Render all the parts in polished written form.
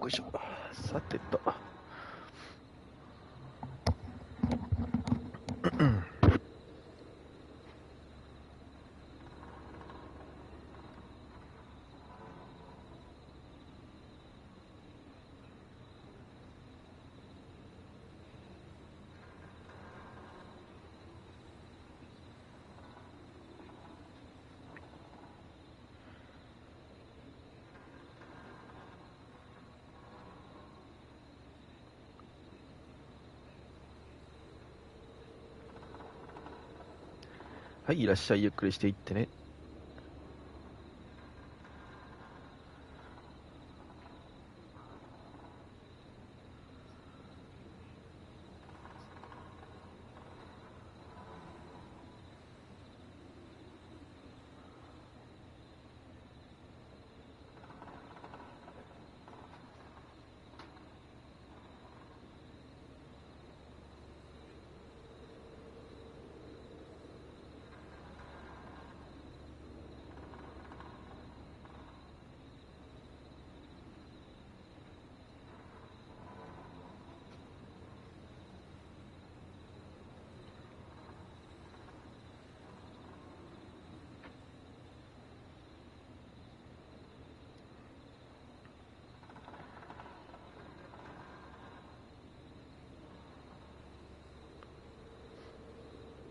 いしょ。さてと。はい、いらっしゃい。ゆっくりしていってね。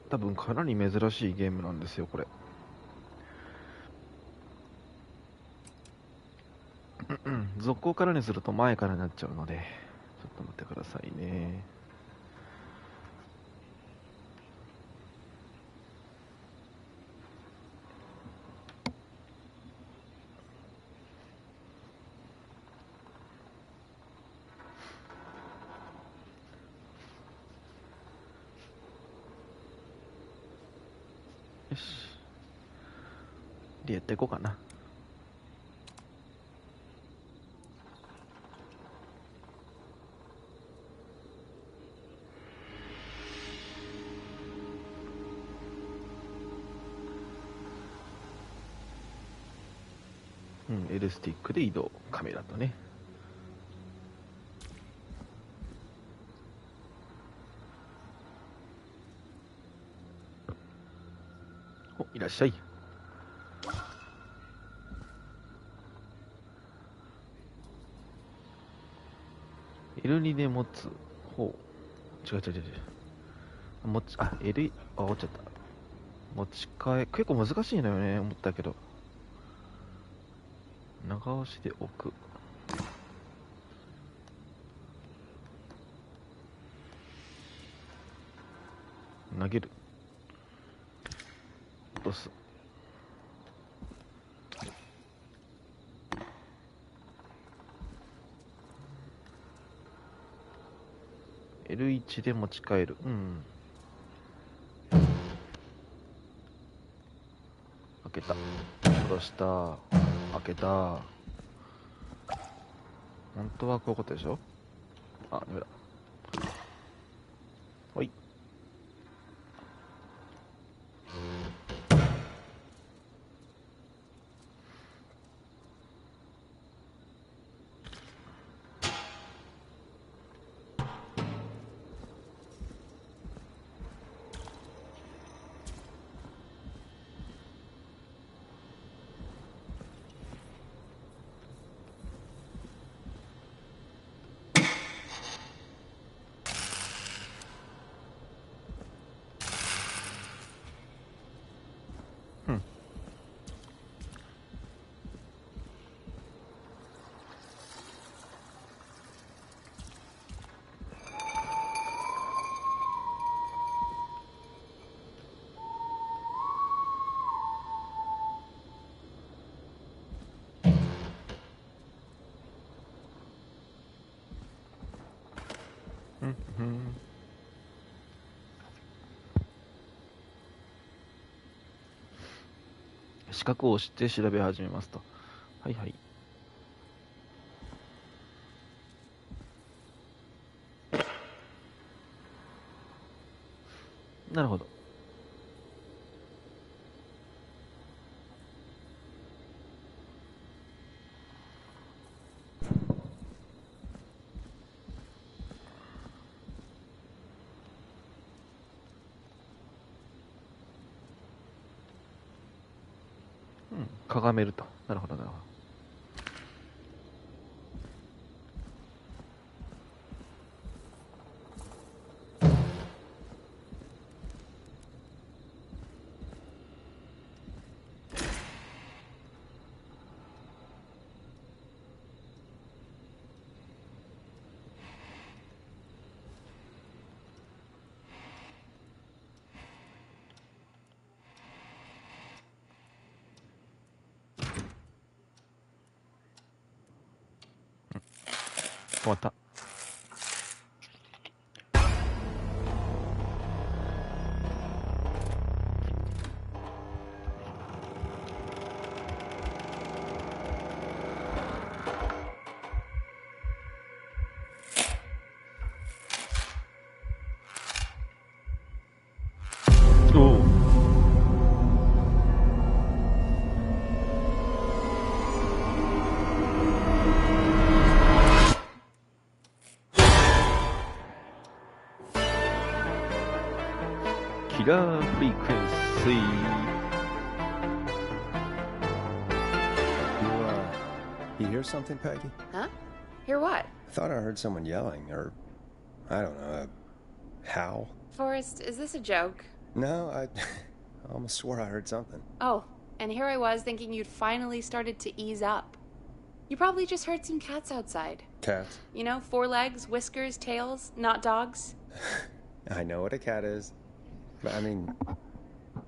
多分かなり珍しいゲームなんですよ、これ。続行からにすると前からになっちゃうので、ちょっと待ってくださいね。よし。で、やっていこうかな。L スティックで移動、カメラとね。お、いらっしゃい。L2 で持つ。ほう。違う違う違う。L、折っちゃった。持ち替え、結構難しいのよね、思ったけど。長押しで置く。投げる。落とす。L1 で持ち替える。開けた。下ろした。開けた。本当はこういうことでしょ。あ、ダメだ。はい。四角を押して調べ始めますと。はいはい。なるほど。かがめると。なるほどなるほど。終わった。おお。キラーフリークエンシー。You hear something, Peggy? Huh? Hear what? I thought I heard someone yelling, or I don't know, a howl. Forrest, is this a joke? No, I almost swore I heard something. Oh, and here I was thinking you'd finally started to ease up. You probably just heard some cats outside. Cats? You know, 4 legs, whiskers, tails, not dogs. I know what a cat is. But I mean,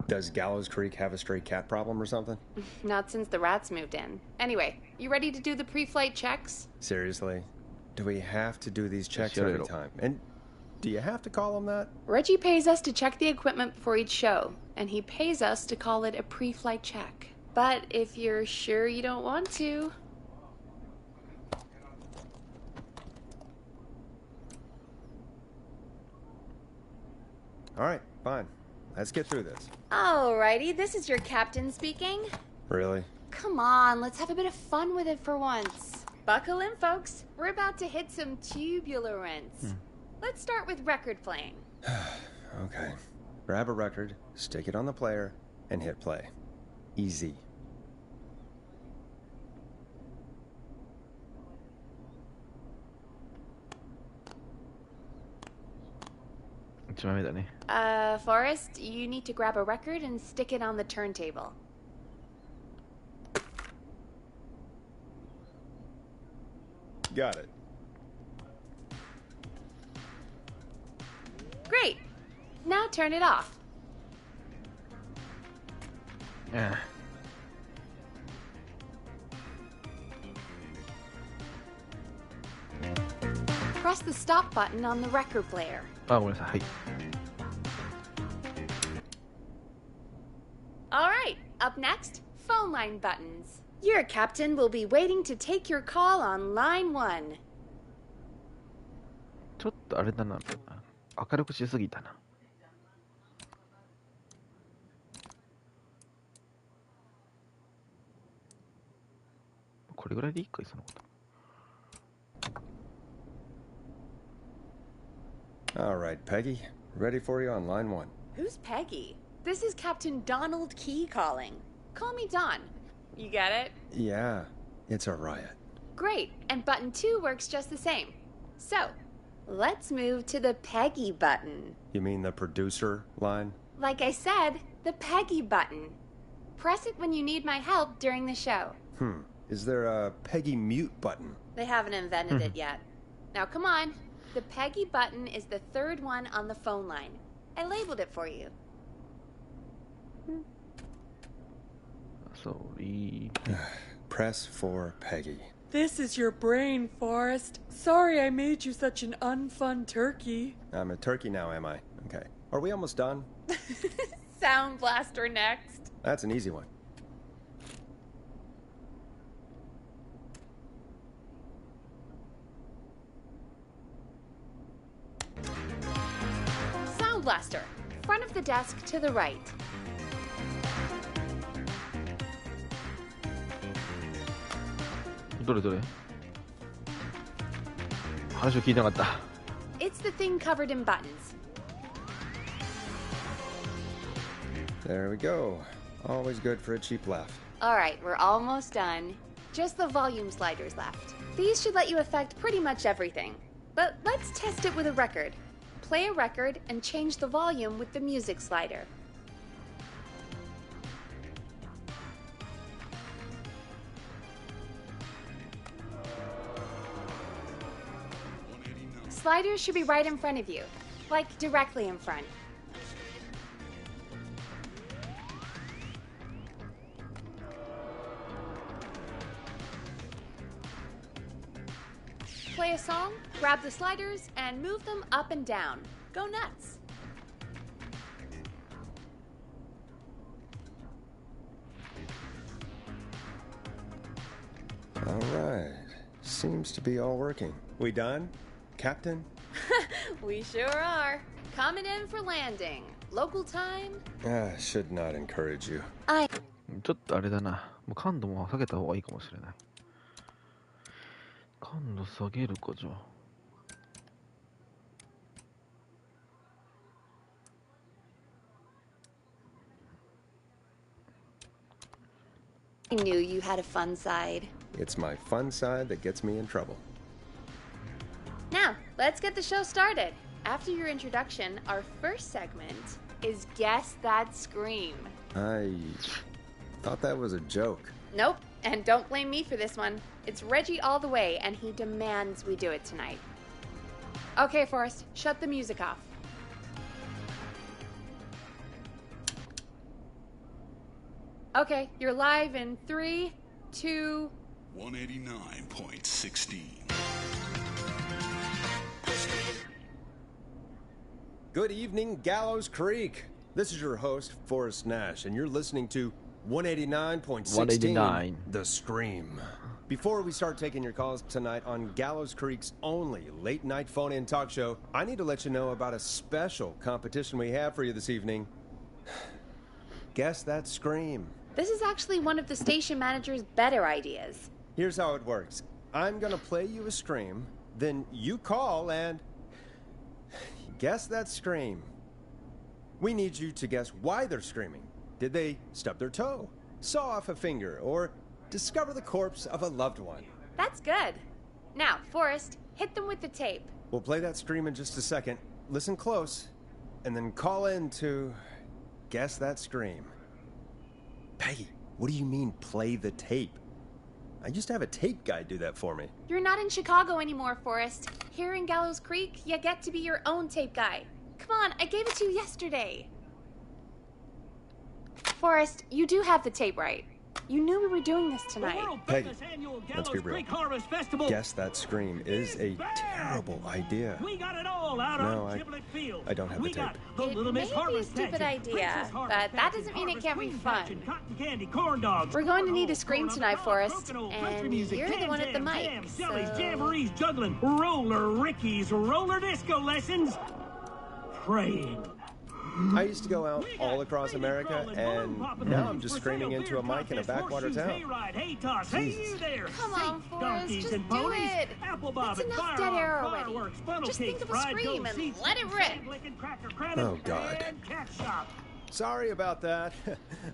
does Gallows Creek have a stray cat problem or something? Not since the rats moved in. Anyway, you ready to do the pre-flight checks? Seriously? Do we have to do these checks every time? And do you have to call them that? Reggie pays us to check the equipment before each show, and he pays us to call it a pre-flight check. But if you're sure you don't want to... All right, fine. Let's get through this. Alrighty, this is your captain speaking. Really? Come on, let's have a bit of fun with it for once. Buckle in, folks. We're about to hit some tubular rinse. Let's start with record playing. Okay. Grab a record, stick it on the player, and hit play. Easy. Forrest, you need to grab a record and stick it on the turntable. Got it. Great. Now turn it off. Yeah. Press the stop button on the record player. あ、ごめんなさい。はい。Alright, up next, phone line buttons. Your captain will be waiting to take your call on line 1. ちょっとあれだな。明るくしすぎたな。これぐらいでいいかい、そのこと。All right, Peggy. Ready for you on line 1. Who's Peggy? This is Captain Donald Key calling. Call me Don. You get it? Yeah, it's a riot. Great, and button 2 works just the same. So, let's move to the Peggy button. You mean the producer line? Like I said, the Peggy button. Press it when you need my help during the show. Is there a Peggy mute button? They haven't invented it yet. Now come on. The Peggy button is the 3rd one on the phone line. I labeled it for you. Sorry. Press for Peggy. This is your brain, Forrest. Sorry I made you such an unfun turkey. I'm a turkey now, am I? Okay. Are we almost done? Sound Blaster next. That's an easy one. Sound Blaster. Front of the desk to the right. It's the thing covered in buttons. There we go. Always good for a cheap laugh. Alright, we're almost done. Just the volume sliders left. These should let you affect pretty much everything. But let's test it with a record. Play a record and change the volume with the music slider. Sliders should be right in front of you, like directly in front. Play a song, grab the sliders, and move them up and down. Go nuts. All right. Seems to be all working. We done, Captain? We sure are. Coming in for landing. Local time? Should not encourage you. ちょっとあれだな。もう感度も下げた方がいいかもしれない。感度下げるかじゃあ。I knew you had a fun side. It's my fun side that gets me in trouble. Now, let's get the show started. After your introduction, our first segment is Guess That Scream. I thought that was a joke. Nope, and don't blame me for this one. It's Reggie all the way, and he demands we do it tonight. Okay, Forrest, shut the music off. Okay, you're live in 3, 2... 189.16. Good evening, Gallows Creek. This is your host, Forrest Nash, and you're listening to 189.16, 189. The Scream. Before we start taking your calls tonight on Gallows Creek's only late-night phone-in talk show, I need to let you know about a special competition we have for you this evening. Guess That Scream. This is actually one of the station manager's better ideas. Here's how it works. I'm gonna play you a scream, then you call and guess that scream. We need you to guess why they're screaming. Did they stub their toe, saw off a finger, or discover the corpse of a loved one? That's good. Now, Forrest, hit them with the tape. We'll play that scream in just a second. Listen close, and then call in to guess that scream. Peggy, what do you mean, play the tape? I used to have a tape guy do that for me. You're not in Chicago anymore, Forrest. Here in Gallows Creek, you get to be your own tape guy. Come on, I gave it to you yesterday. Forrest, you do have the tape right. You knew we were doing this tonight. Peggy, let's be real. Guess that scream is a terrible idea. We got it all out No, on Giblet Field. I don't have the tape. It may be a stupid idea, but that doesn't mean it can't be fun. We're going to need a scream tonight, Forrest, and you're the one at the mic, so... Jamborees, juggling, roller Ricky's, roller disco lessons, praying. I used to go out all across America, and now I'm just screaming into a mic in a backwater town. Jesus. Come on, Forrest, just do it. That's enough dead air already. Just think of a scream and let it rip. Oh, God. Sorry about that.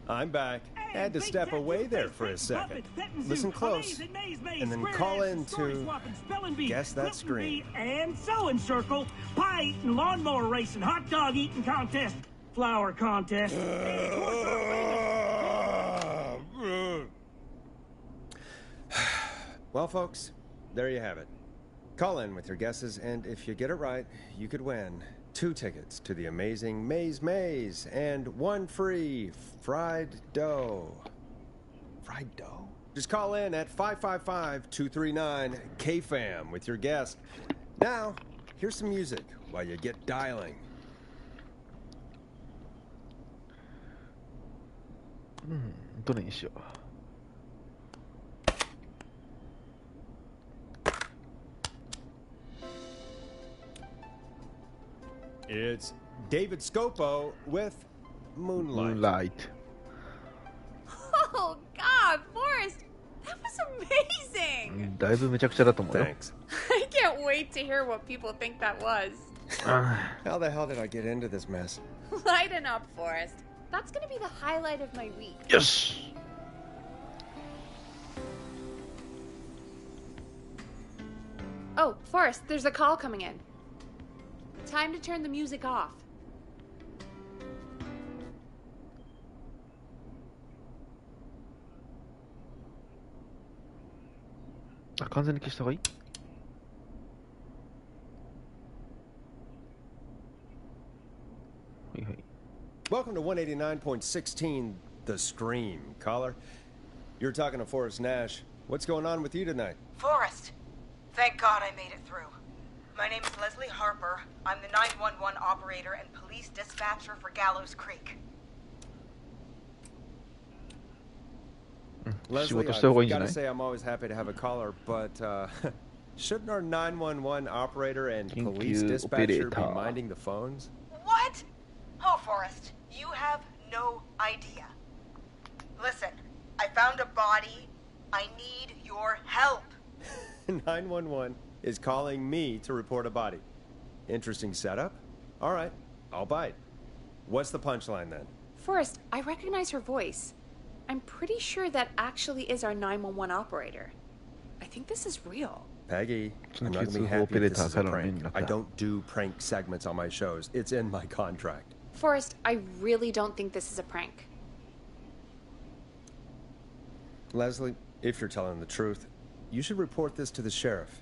I'm back. Had to step away there for a second. Listen close, and then call in to guess that scream. And sewing circle, pie eating, lawnmower racing, hot dog eating contest, flower contest. Well, folks, there you have it. Call in with your guesses, and if you get it right, you could win 2 tickets to the amazing Maze Maze and 1 free fried dough. Fried dough? Just call in at 555-239-KFAM with your guess. Now, here's some music while you get dialing. It's David Scopo with Moonlight. Oh, God, Forrest, that was amazing. だいぶめちゃくちゃだと思うよ。 Thanks. I can't wait to hear what people think that was. How the hell did I get into this mess? Lighten up, Forrest. That's gonna be the highlight of my week. よし Oh, Forrest, there's a call coming in. Time to turn the music off. あ、完全に消した方がいい？はいはい。Welcome to 189.16, The Scream. Caller, you're talking to Forrest Nash. What's going on with you tonight? Forrest. Thank God I made it through. My name is Leslie Harper. I'm the 911 operator and police dispatcher for Gallows Creek. Leslie, I've got to say I'm always happy to have a caller, but shouldn't our 911 operator and police dispatcher be minding the phones? What? Oh, Forrest, you have no idea. Listen, I found a body. I need your help. 911 is calling me to report a body. Interesting setup. All right, I'll bite. What's the punchline then? Forrest, I recognize her voice. I'm pretty sure that actually is our 911 operator. I think this is real. Peggy, I'm not going to be happy if this is a prank. I don't do prank segments on my shows. It's in my contract. Forrest, I really don't think this is a prank. Leslie, if you're telling the truth, you should report this to the sheriff.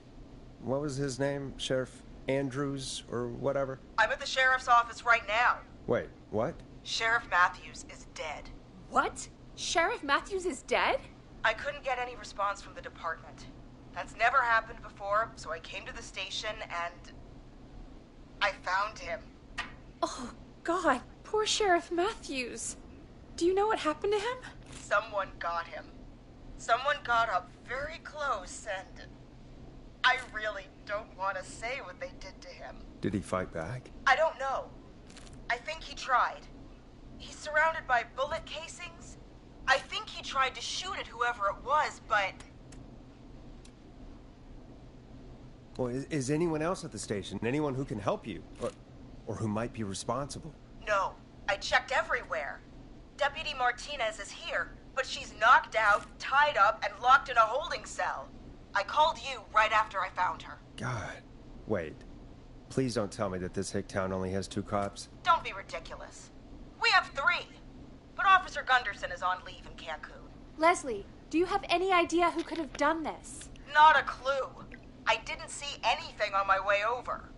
What was his name? Sheriff Andrews or whatever? I'm at the sheriff's office right now. Wait, what? Sheriff Matthews is dead. What? Sheriff Matthews is dead? I couldn't get any response from the department. That's never happened before, so I came to the station and I found him. Oh, God. Poor Sheriff Matthews. Do you know what happened to him? Someone got him. Someone got up very close and I really don't want to say what they did to him. Did he fight back? I don't know. I think he tried. He's surrounded by bullet casings. I think he tried to shoot at whoever it was, but... Well, is anyone else at the station? Anyone who can help you? Or who might be responsible? No. I checked everywhere. Deputy Martinez is here, but she's knocked out, tied up, and locked in a holding cell. I called you right after I found her. God. Wait. Please don't tell me that this hick town only has 2 cops. Don't be ridiculous. We have 3. But Officer Gunderson is on leave in Cancun. Leslie, do you have any idea who could have done this? Not a clue. I didn't see anything on my way over.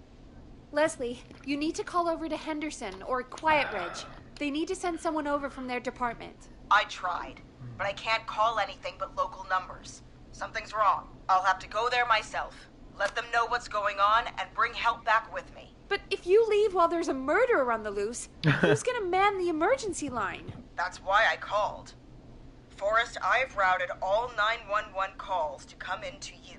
Leslie, you need to call over to Henderson or Quiet Ridge. They need to send someone over from their department. I tried, but I can't call anything but local numbers. Something's wrong. I'll have to go there myself. Let them know what's going on and bring help back with me. But if you leave while there's a murderer on the loose, who's gonna man the emergency line? That's why I called. Forrest, I've routed all 911 calls to come into you.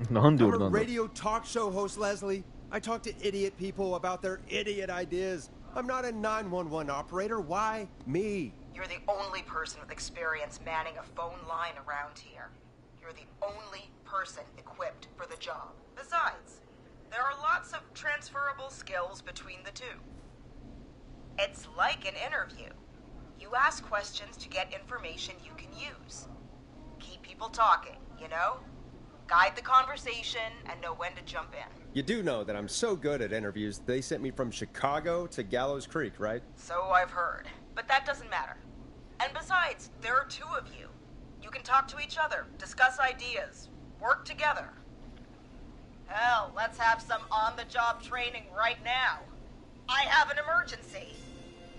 I'm a radio talk show host, Leslie. I talk to idiot people about their idiot ideas. I'm not a 911 operator. Why me? You're the only person with experience manning a phone line around here. You're the only person equipped for the job. Besides, there are lots of transferable skills between the two. It's like an interview. You ask questions to get information you can use. Keep people talking, you know? Guide the conversation and know when to jump in. You do know that I'm so good at interviews, they sent me from Chicago to Gallows Creek, right? So I've heard. But that doesn't matter. And besides, there are 2 of you. You can talk to each other, discuss ideas, work together. Hell, let's have some on-the-job training right now. I have an emergency.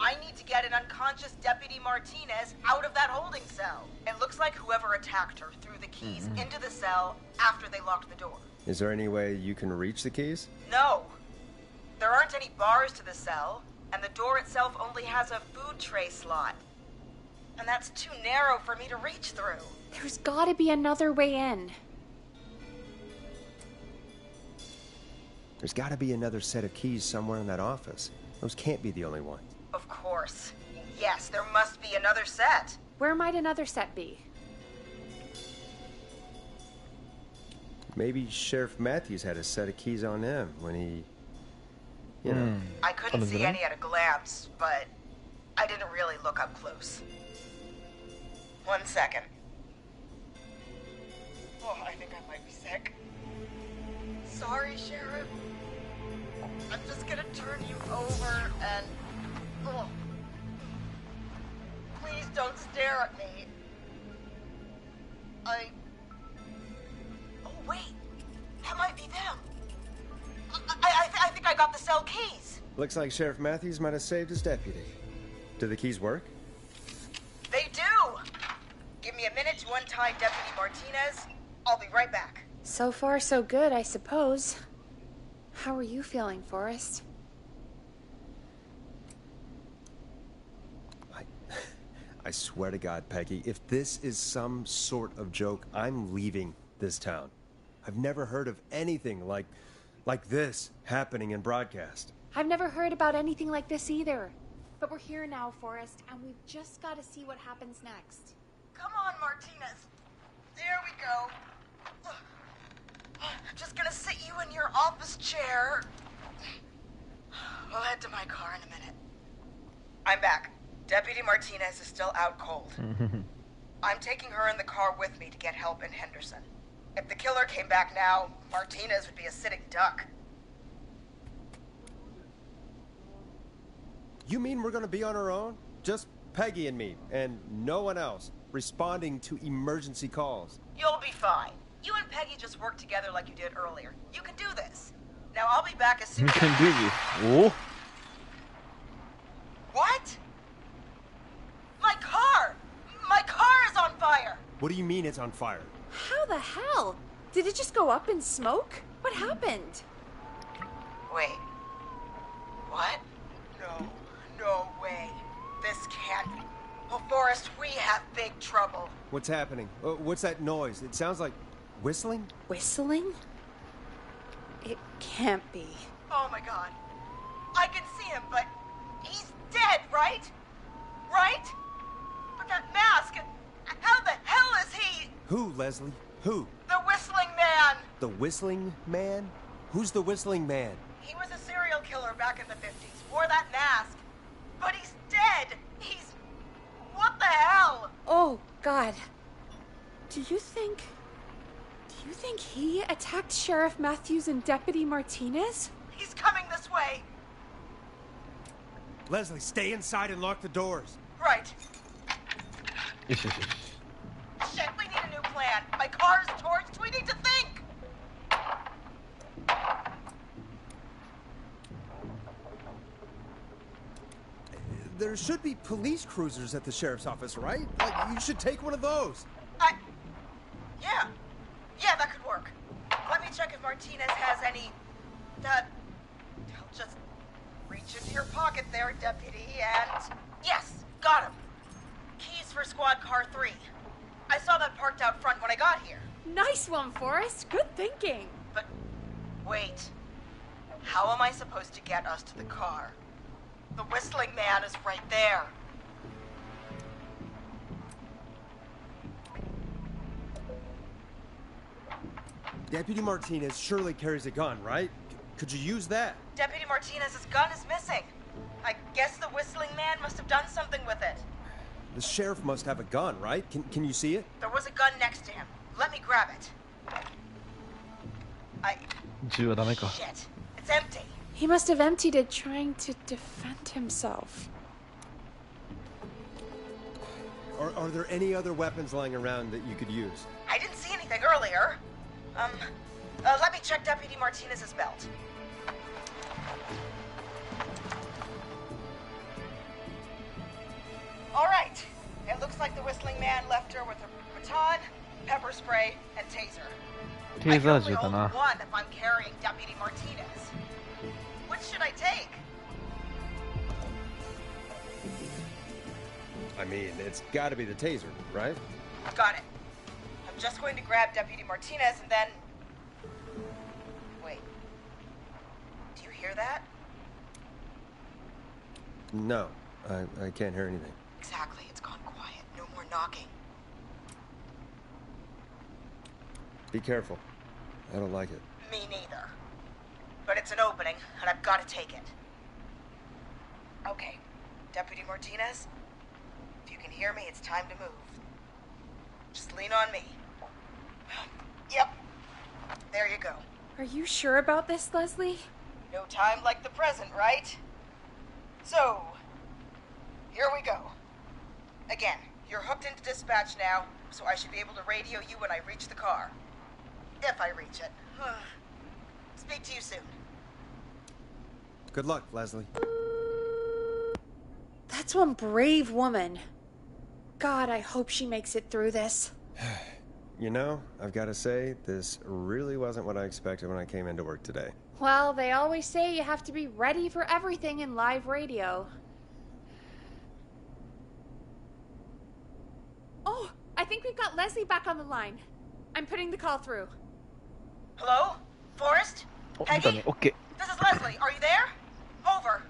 I need to get an unconscious Deputy Martinez out of that holding cell. It looks like whoever attacked her threw the keys into the cell after they locked the door. Is there any way you can reach the keys? No. There aren't any bars to the cell, and the door itself only has a food tray slot. And that's too narrow for me to reach through. There's gotta be another way in. There's gotta be another set of keys somewhere in that office. Those can't be the only ones. Of course. Yes, there must be another set. Where might another set be? Maybe Sheriff Matthews had a set of keys on him when he... You know. I couldn't see any at a glance, but I didn't really look up close. 1 second. Oh, I think I might be sick. Sorry, Sheriff. I'm just gonna turn you over and... Oh. Please don't stare at me. Oh, wait. That might be them. I think I got the cell keys. Looks like Sheriff Matthews might have saved his deputy. Do the keys work? They do. Give me a minute to untie Deputy Martinez. I'll be right back. So far, so good, I suppose. How are you feeling, Forrest? I swear to God, Peggy, if this is some sort of joke, I'm leaving this town. I've never heard of anything like this happening in broadcast. I've never heard about anything like this either. But we're here now, Forrest, and we've just got to see what happens next. Come on, Martinez. There we go. I'm just gonna sit you in your office chair. We'll head to my car in a minute. I'm back. Deputy Martinez is still out cold. I'm taking her in the car with me to get help in Henderson. If the killer came back now, Martinez would be a sitting duck. You mean we're gonna be on our own? Just Peggy and me, and no one else, responding to emergency calls. You'll be fine. You and Peggy just work together like you did earlier. You can do this. Now I'll be back as soon You as... can do this. Oh. What? My car! My car is on fire! What do you mean it's on fire? How the hell? Did it just go up in smoke? What happened? Wait. What? No way. This can't... Oh, Forrest, we have big trouble. What's happening? What's that noise? It sounds like whistling? Whistling? It can't be. Oh my God. I can see him, but he's dead, right? Right? But that mask, how the hell is he? Who, Leslie? Who? The Whistling Man. The Whistling Man? Who's the Whistling Man? He was a serial killer back in the 50s, wore that mask. But he's dead. He's... What the hell? Oh, God. Do you think he attacked Sheriff Matthews and Deputy Martinez? He's coming this way. Leslie, stay inside and lock the doors. Right. Shit, we need a new plan. My car's torched. We need to think. There should be police cruisers at the sheriff's office, right? Like, you should take one of those. Yeah, that could work. Let me check if Martinez has any... I'll just reach into your pocket there, Deputy, and... Yes, got him. Keys for squad car 3. I saw that parked out front when I got here. Nice one, Forrest. Good thinking. But, wait. How am I supposed to get us to the car? The Whistling Man is right there. Deputy Martinez surely carries a gun, right? Could you use that? Deputy Martinez's gun is missing. I guess the Whistling Man must have done something with it. The sheriff must have a gun, right? Can you see it? There was a gun next to him. Let me grab it. Shit, Shit. It's empty. He must have emptied it trying to defend himself. Are there any other weapons lying around that you could use? I didn't see anything earlier. Let me check Deputy Martinez's belt. All right. It looks like the Whistling Man left her with a baton, pepper spray, and taser. I can only hold one if I'm carrying Deputy Martinez. Which should I take? I mean, it's gotta be the taser, right? Got it. I'm just going to grab Deputy Martinez and then... Wait. Do you hear that? No, I can't hear anything. Exactly. It's gone quiet. No more knocking. Be careful. I don't like it. Me neither. But it's an opening, and I've got to take it. Okay. Deputy Martinez, if you can hear me, it's time to move. Just lean on me. Yep. There you go. Are you sure about this, Leslie? No time like the present, right? So, here we go. Again, you're hooked into dispatch now, so I should be able to radio you when I reach the car. If I reach it. Speak to you soon. Good luck, Leslie. That's one brave woman. God, I hope she makes it through this. You know, I've got to say, this really wasn't what I expected when I came into work today. Well, they always say you have to be ready for everything in live radio. Oh, I think we've got Leslie back on the line. I'm putting the call through. Hello? Forrest? お、見た Peggy? ね。OK。 This is Leslie. Are you there? Over.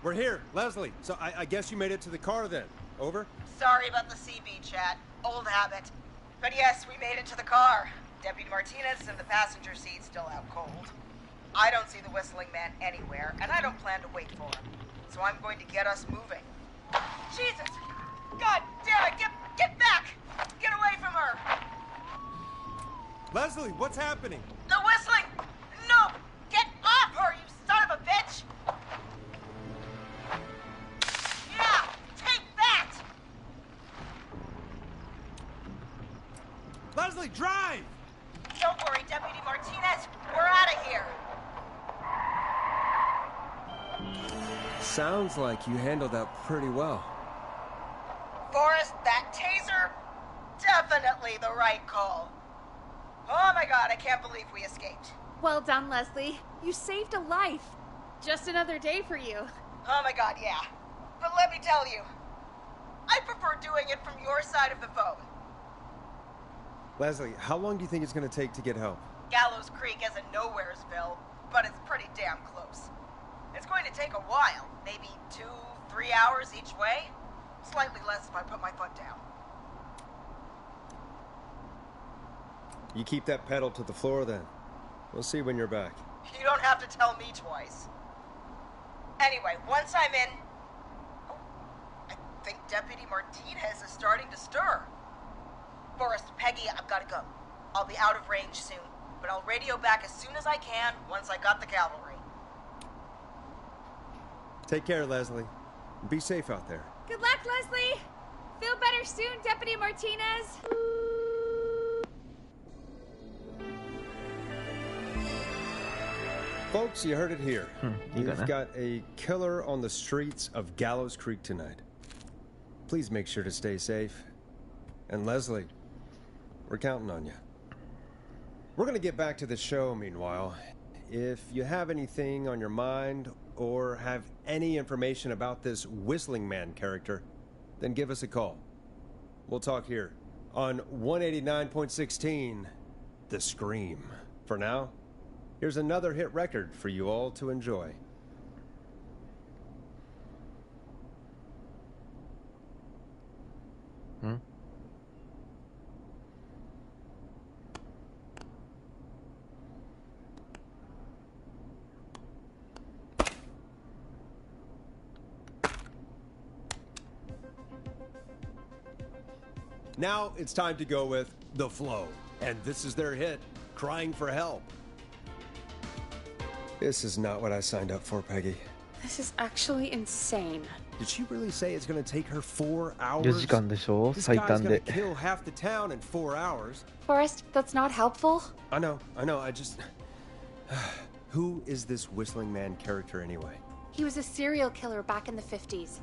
We're here, Leslie. So I guess you made it to the car then. Over? Sorry about the CB chat. Old habit. But yes, we made it to the car. Deputy Martinez is in the passenger seat, still out cold. I don't see the whistling man anywhere, and I don't plan to wait for him. So I'm going to get us moving. Jesus! God damn it! Get back! Get away from her! Leslie, what's happening? The whistling! No! Get off her, you son of a bitch! Yeah! Take that! Leslie, drive! Don't worry, Deputy Martinez. We're out of here. Sounds like you handled that pretty well. Forrest, that taser? Definitely the right call. Oh my god, I can't believe we escaped. Well done, Leslie. You saved a life. Just another day for you. Oh my god, yeah. But let me tell you, I prefer doing it from your side of the phone. Leslie, how long do you think it's going to take to get help? Gallows Creek isn't Nowheresville, but it's pretty damn close. It's going to take a while, maybe 2-3 hours each way. Slightly less if I put my foot down. You keep that pedal to the floor then. We'll see when you're back. You don't have to tell me twice. Anyway, once I'm in... Oh, I think Deputy Martinez is starting to stir. Forrest, Peggy, I've got to go. I'll be out of range soon, but I'll radio back as soon as I can once I got the cavalry. Take care, Leslie. Be safe out there. Good luck, Leslie. Feel better soon, Deputy Martinez. Folks, you heard it here. You We've gonna? got a killer on the streets of Gallows Creek tonight. Please make sure to stay safe. And Leslie, we're counting on you. We're going to get back to the show meanwhile. If you have anything on your mind or have any information about this Whistling Man character, then give us a call. We'll talk here on 189.16, The Scream. For now, here's another hit record for you all to enjoy. Now it's time to go with The Flow. And this is their hit, Crying for Help. This is not what I signed up for, Peggy. This is actually insane. Did she really say it's going to take her 4 hours? 4時間でしょ This 最 guy's 短 going で to kill half the town in 4 hours. Forrest, that's not helpful. I know, I just... Who is this Whistling Man character anyway? He was a serial killer back in the 50s.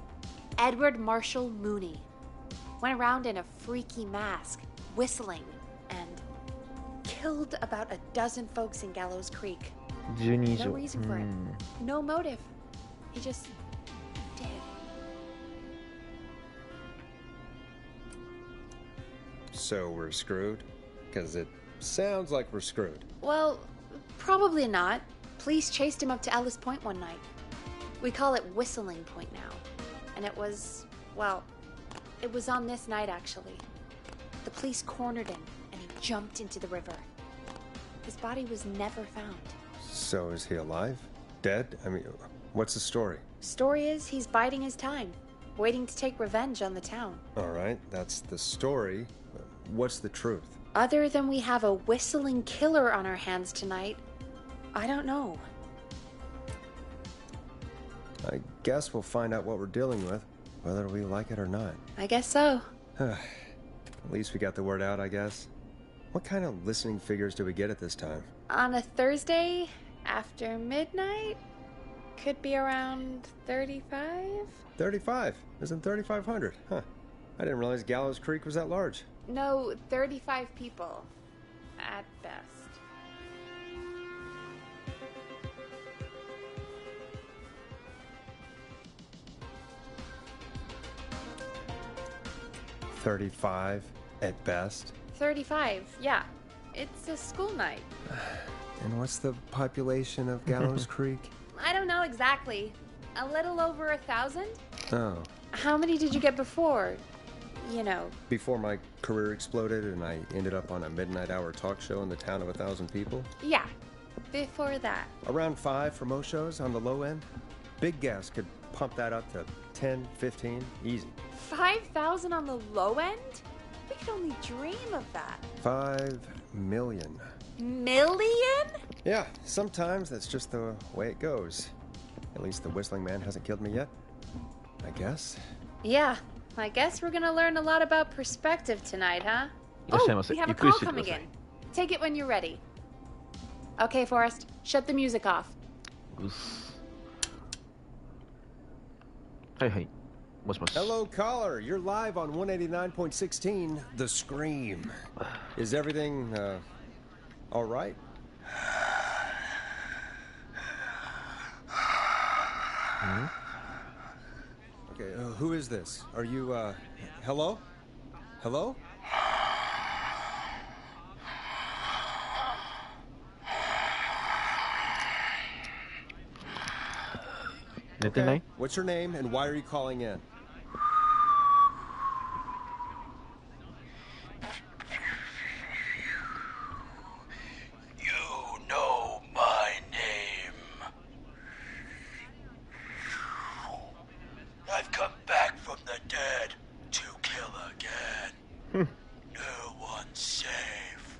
Edward Marshall Mooney. Went around in a freaky mask, whistling, and killed about a dozen folks in Gallows Creek. 12以 No 上。 reason for it. No motive. He just did. So we're screwed? Because it sounds like we're screwed. Well, probably not. Police chased him up to Ellis Point one night. We call it Whistling Point now. And it was, well, it was on this night actually. The police cornered him and he jumped into the river. His body was never found. So is he alive? Dead? I mean, what's the story? Story is he's biding his time, waiting to take revenge on the town. All right, that's the story. What's the truth? Other than we have a whistling killer on our hands tonight, I don't know. I guess we'll find out what we're dealing with, whether we like it or not. I guess so. At least we got the word out, I guess. What kind of listening figures do we get at this time? On a Thursday after midnight? Could be around 35? 35? Isn't 3,500? Huh. I didn't realize Gallows Creek was that large. No, 35 people. At best. $35 at best. 35, yeah. It's a school night. And what's the population of Gallows Creek? I don't know exactly. A little over 1,000? Oh. How many did you get before? You know. Before my career exploded and I ended up on a midnight hour talk show in the town of 1,000 people? Yeah. Before that. Around 5 for most shows on the low end. Big gas could pump that up to 10, 15, easy. 5,000 on the low end? We could only dream of that. 5 million. Million? Yeah, sometimes that's just the way it goes. At least the Whistling Man hasn't killed me yet. I guess. Yeah. I guess we're gonna learn a lot about perspective tonight, huh? いらっしゃいませ。 we have a ゆっくり call してくだ coming さい。 in. Take it when you're ready. Okay, Forrest. Shut the music off. うっす。はいはい。もしもし。 Hello, caller. You're live on 189.16, The Scream. Is everything, all right? Okay, who is this? Are you, hello? Hello? Okay. What's your name and why are you calling in? You know my name. I've come back from the dead to kill again. No one's safe.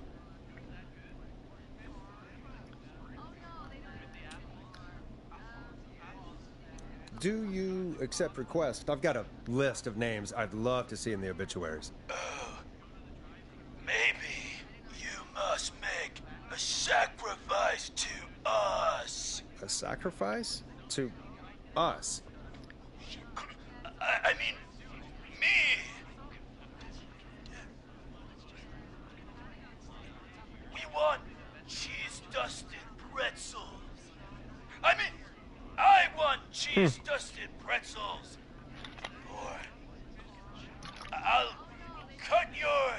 Do you accept requests? I've got a list of names I'd love to see in the obituaries. Maybe you must make a sacrifice to us. A sacrifice? To us? I mean, me. We want cheese-dusted pretzels. I mean, I want cheese-dusted pretzels. Or I'll cut your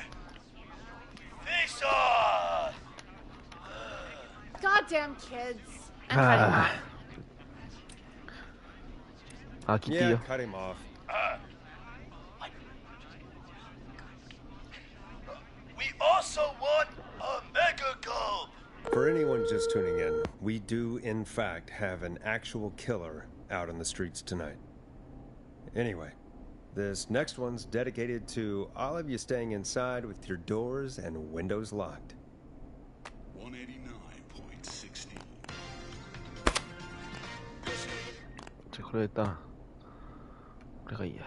face off. Goddamn kids. I'm cutting them off. あ、切っていい Yeah, よ。 cut him off. We also want a mega gulp. For anyone just tuning in, we do, in fact, have an actual killer out in the streets tonight. Anyway, this next one's dedicated to all of you staying inside with your doors and windows locked. 189.16. じゃあこれだな。これがいいや。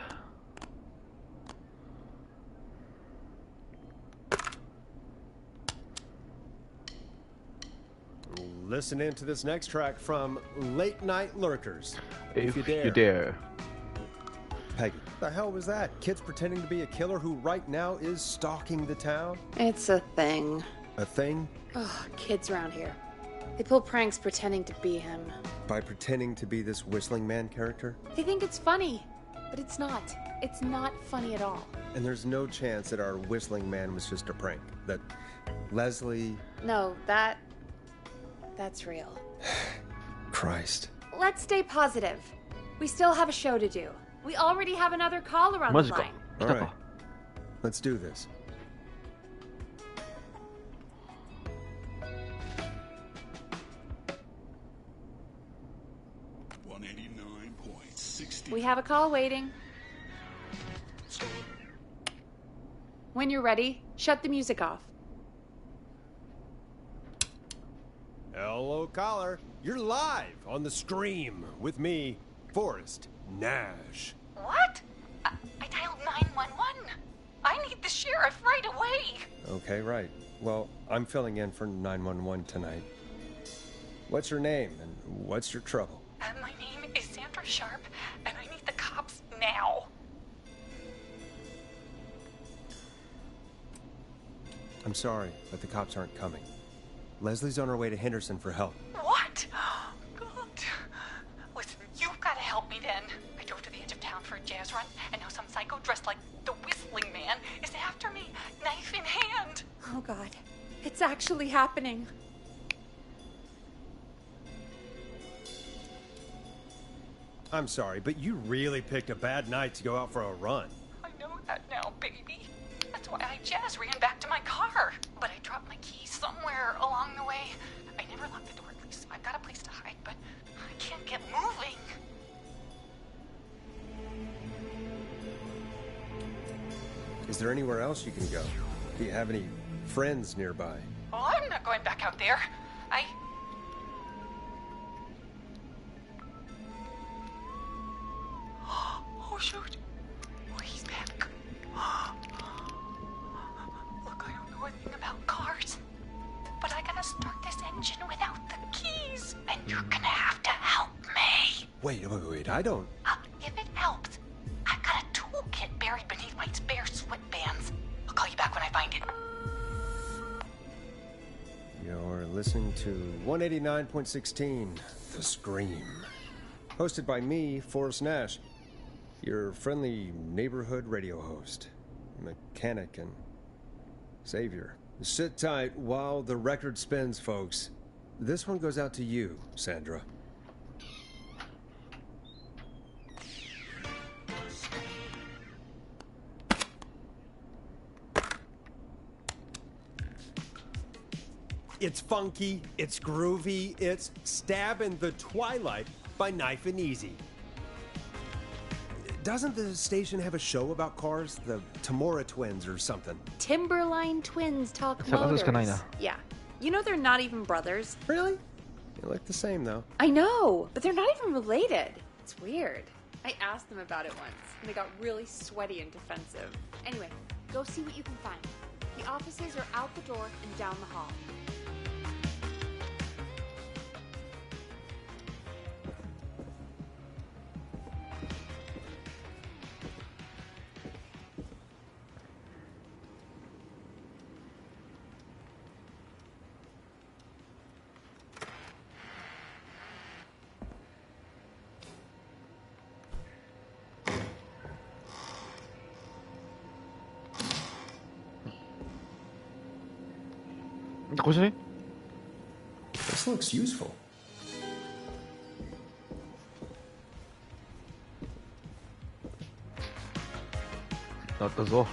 Listen in to this next track from Late Night Lurkers. If you dare. Peggy, what the hell was that? Kids pretending to be a killer who right now is stalking the town? It's a thing. A thing? Ugh, kids around here. They pull pranks pretending to be him. By pretending to be this whistling man character? They think it's funny, but it's not. It's not funny at all. And there's no chance that our whistling man was just a prank? That Leslie... No, that's real. Christ. Let's stay positive. We still have a show to do. We already have another caller on the line. All right. Let's do this. We have a call waiting. When you're ready, shut the music off. Hello, caller. You're live on the stream with me, Forrest Nash. What? I dialed 911. I need the sheriff right away. Okay, right. Well, I'm filling in for 911 tonight. What's your name and what's your trouble? My name is Sandra Sharp, and I need the cops now. I'm sorry, but the cops aren't coming. Leslie's on her way to Henderson for help. What? God. Listen, you've got to help me then. I drove to the edge of town for a jazz run, and now some psycho dressed like the Whistling Man is after me, knife in hand. Oh, God. It's actually happening. I'm sorry, but you really picked a bad night to go out for a run. I know that now, baby. That's why I jazz ran back to my car. But I dropped my keys somewhere along the way. I never locked the door, at least, so I've got a place to hide, but I can't get moving. Is there anywhere else you can go? Do you have any friends nearby? Oh, I'm not going back out there. Oh, shoot. Oh, he's back. Look, I don't know anything about cars, but I gotta start this engine without the keys, and you're gonna have to help me. Wait, I don't... If it helps, I've got a toolkit buried beneath my spare sweatbands. I'll call you back when I find it. You're listening to 189.16, The Scream. Hosted by me, Forrest Nash, your friendly neighborhood radio host, mechanic, and savior. Sit tight while the record spins, folks. This one goes out to you, Sandra. It's funky, it's groovy, it's Stab in the Twilight by Knife and Easy. Doesn't the station have a show about cars? The Tamora twins or something? Timberline twins talk Esa cosa es motors. canina. Yeah. You know they're not even brothers. Really? You look the same, though. I know, but they're not even related. It's weird. I asked them about it once, and they got really sweaty and defensive. Anyway, go see what you can find. The offices are out the door and down the hall. This looks useful. Not the zoo.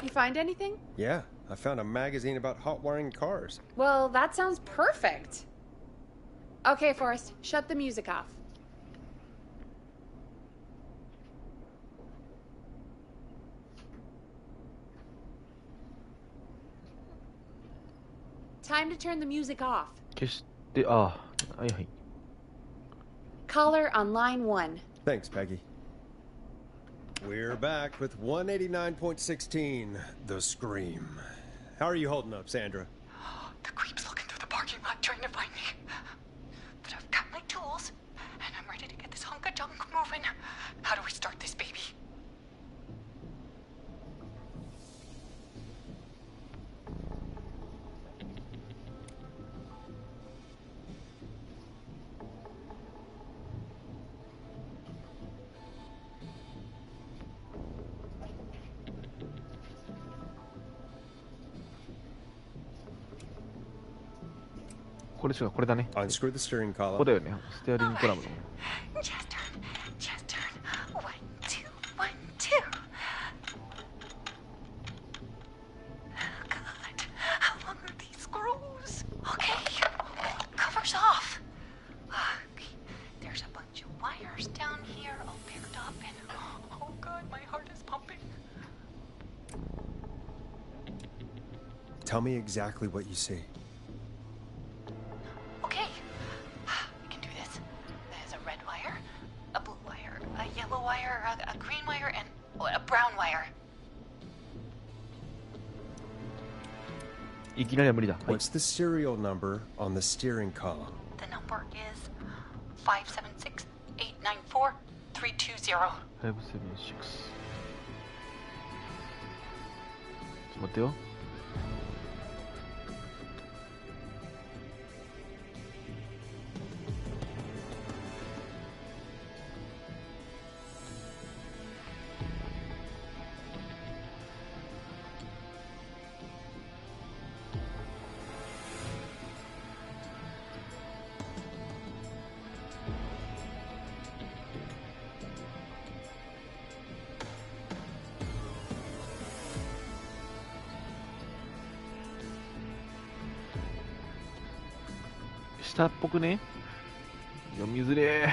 You find anything? Yeah, I found a magazine about hot wiring cars. Well, that sounds perfect. Okay, Forrest, shut the music off. Time to turn the music off. 消して、はいはい。 Caller on line 1. Thanks, Peggy. We're back with 189.16, The Scream. How are you holding up, Sandra? The creep's looking through the parking lot trying to find me. But I've got my tools, and I'm ready to get this hunk of junk moving. How do we start this baby?これだね。 Unscrew the steering こ column. こだよね。ステアリングコラムの。 Just turn. Just turn. 1, 2, 1, 2. Oh, God. How long are these screws? Okay. Cover's off. Okay. There's a bunch of wires down here all picked up, and oh, God, my heart is pumping. Tell me exactly what you see. Okay, we can do this. There's a red wire, a blue wire, a yellow wire, a green wire, and a brown wire. いきなりは無理だ。はい。 What's the serial number on the steering column? The number is 576-894-320. 576。ちょっと待ってよ。下っぽくね。読みづれー。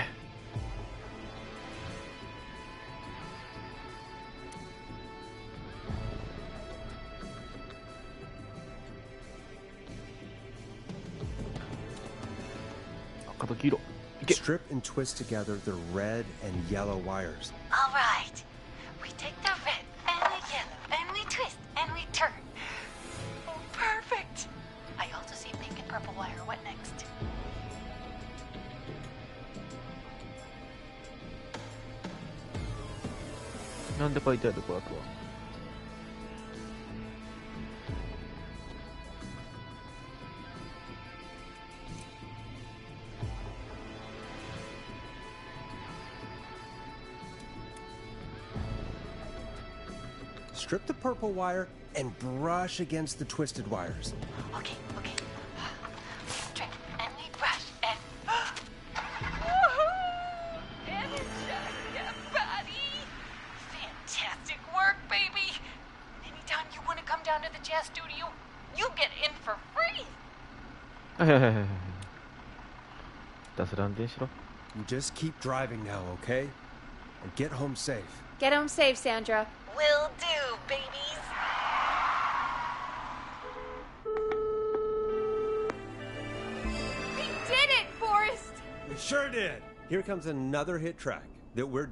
赤と黄色。いけ。 Strip and twist together the red and yellow wires. All right. We take the red and the yellow, and we twist, and we turn. Oh, perfect. I also see pink and purple wire. What next? なんで書いてあるこれあとは。Strip the purple wire and brush against the twisted wires. Okay, okay. We strip and we brush and. And it's just your body. Fantastic work, baby. Anytime you want to come down to the jazz studio, you get in for free. はいはいはいはいはい。脱乱電しろ。 You just keep driving now, okay? And get home safe. Get home safe, Sandra. Will do, babies. We did it, Forrest! We sure did. Here comes another hit track that we're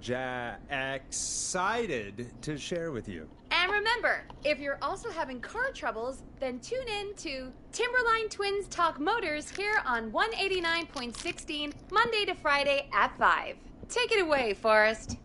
excited to share with you. And remember, if you're also having car troubles, then tune in to Timberline Twins Talk Motors here on 189.16, Monday to Friday at 5. Take it away, Forrest.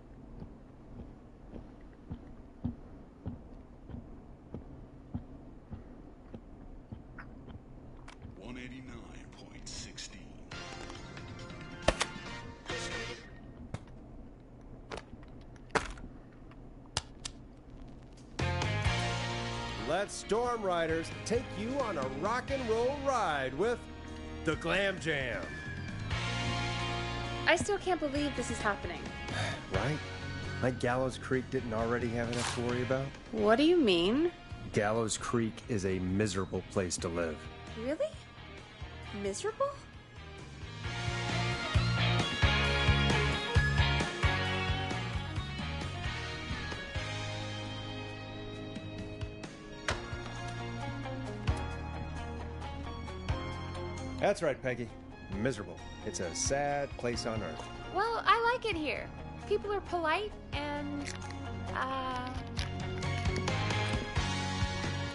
Let Storm Riders take you on a rock and roll ride with the Glam Jam. I still can't believe this is happening. Right? Like Gallows Creek didn't already have enough to worry about? What do you mean? Gallows Creek is a miserable place to live. Really? Miserable? That's right, Peggy. Miserable. It's a sad place on earth. Well, I like it here. People are polite and,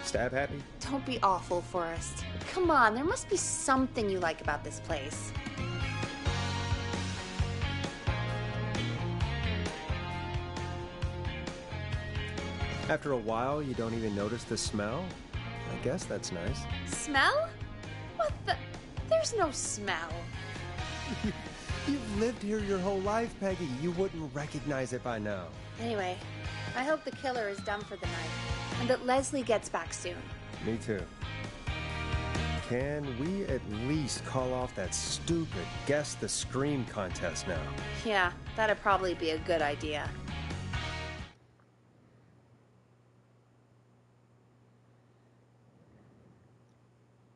Stab happy? don't be awful, Forrest. Come on, there must be something you like about this place. After a while, you don't even notice the smell? I guess that's nice. Smell? What the? There's no smell. You've lived here your whole life, Peggy. You wouldn't recognize it by now. Anyway, I hope the killer is done for the night, and that Leslie gets back soon. Me too. Can we at least call off that stupid Guess the Scream contest now? Yeah, that'd probably be a good idea.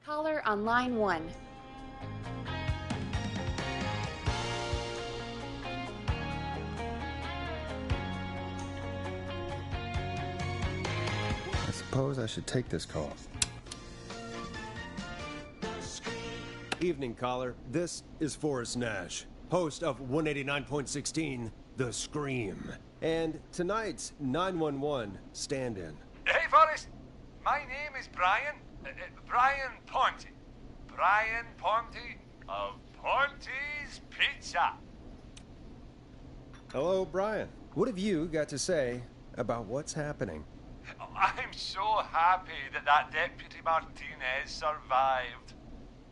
Caller on line 1. I suppose I should take this call. Evening, caller. This is Forrest Nash, host of 189.16, The Scream. And tonight's 911 stand-in. Hey, Forrest. My name is Brian. Brian Ponte. Brian Ponte of Ponte's Pizza. Hello, Brian. What have you got to say about what's happening? I'm so happy that Deputy Martinez survived.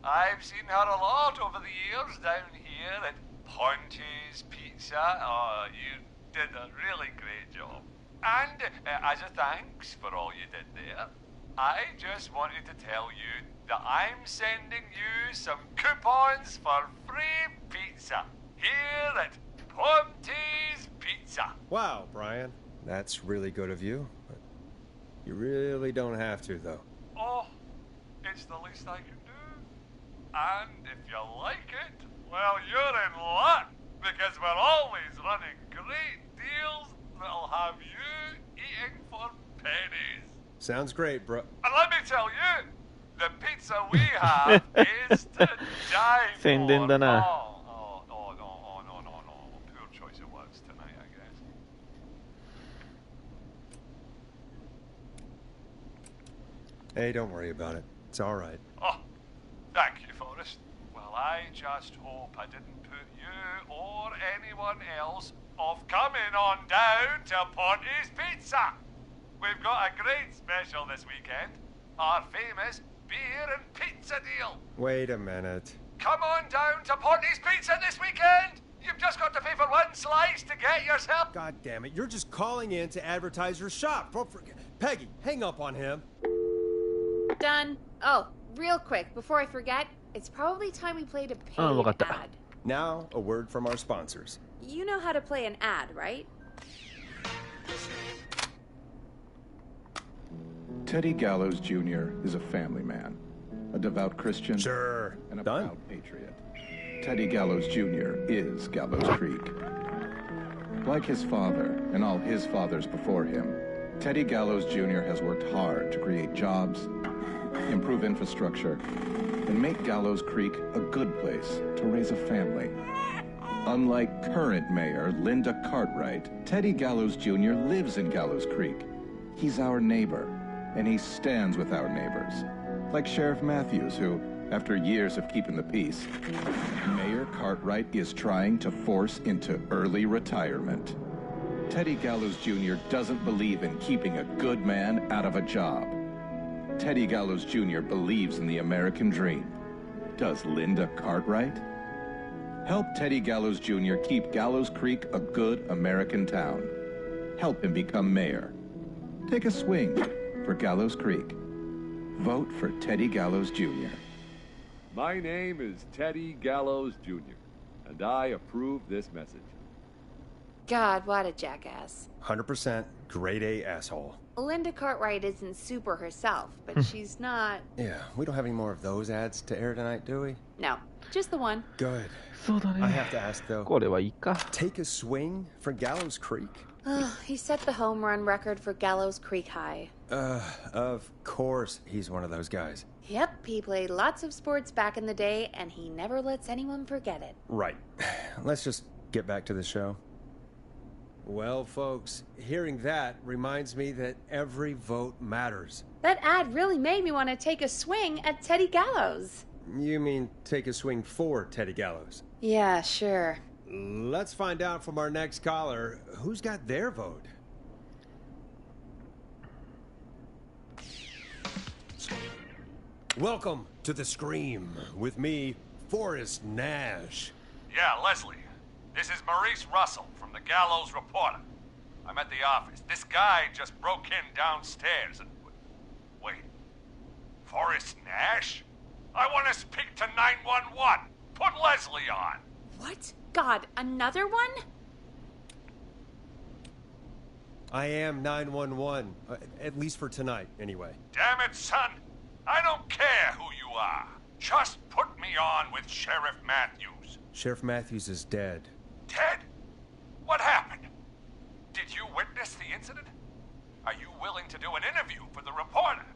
I've seen her a lot over the years down here at Ponte's Pizza. Oh, you did a really great job. And as a thanks for all you did there, I just wanted to tell you that I'm sending you some coupons for free pizza here at Ponte's Pizza. Wow, Brian. That's really good of you. But you really don't have to, though. Oh, it's the least I can do. And if you like it, well, you're in luck, because we're always running great deals that'll have you eating for pennies. Sounds great, bro. And let me tell you, the pizza we have is to die for.宣伝だな。No. Poor choice of words tonight, I guess. Hey, don't worry about it. It's all right. Oh, thank you, Forrest. Well, I just hope I didn't put you or anyone else off coming on down to Ponte's Pizza. We've got a great special this weekend. Our famous beer and pizza deal. Wait a minute. Come on down to Ponte's Pizza this weekend. You've just got to pay for one slice to get yourself. God damn it. You're just calling in to advertise your shop. Peggy, hang up on him. Done. Oh, real quick, before I forget, it's probably time we played a paid ad. Now, a word from our sponsors. You know how to play an ad, right? Teddy Gallows Jr. is a family man, a devout Christian, Sure. and a Done. proud patriot. Teddy Gallows Jr. is Gallows Creek. Like his father and all his fathers before him, Teddy Gallows Jr. has worked hard to create jobs, improve infrastructure, and make Gallows Creek a good place to raise a family. Unlike current mayor Linda Cartwright, Teddy Gallows Jr. lives in Gallows Creek. He's our neighbor, and he stands with our neighbors. Like Sheriff Matthews, who, after years of keeping the peace, Mayor Cartwright is trying to force into early retirement. Teddy Gallows Jr. doesn't believe in keeping a good man out of a job. Teddy Gallows Jr. believes in the American dream. Does Linda Cartwright? Help Teddy Gallows Jr. keep Gallows Creek a good American town. Help him become mayor. Take a swing for Gallows Creek. Vote for Teddy Gallows Jr. My name is Teddy Gallows Jr., and I approve this message. God, what a jackass. 100% grade A asshole. Linda Cartwright isn't super herself, but she's not... Yeah, we don't have any more of those ads to air tonight, do we? No, just the one. Good. そうだね。 I have to ask, though. これはいいか。 Take a swing for Gallows Creek? He set the home run record for Gallows Creek High. Of course he's one of those guys. Yep, he played lots of sports back in the day, and he never lets anyone forget it. Right. Let's just get back to the show. Well, folks, hearing that reminds me that every vote matters. That ad really made me want to take a swing at Teddy Gallows. You mean take a swing for Teddy Gallows? Yeah, sure. Let's find out from our next caller who's got their vote. Welcome to The Scream with me, Forrest Nash. Yeah, Leslie. This is Maurice Russell from the Gallows Reporter. I'm at the office. This guy just broke in downstairs and... Wait. Forrest Nash? I want to speak to 911. Put Leslie on. What? God, another one? I am 911, at least for tonight, anyway. Damn it, son. I don't care who you are. Just put me on with Sheriff Matthews. Sheriff Matthews is dead. Dead? What happened? Did you witness the incident? Are you willing to do an interview for the reporter?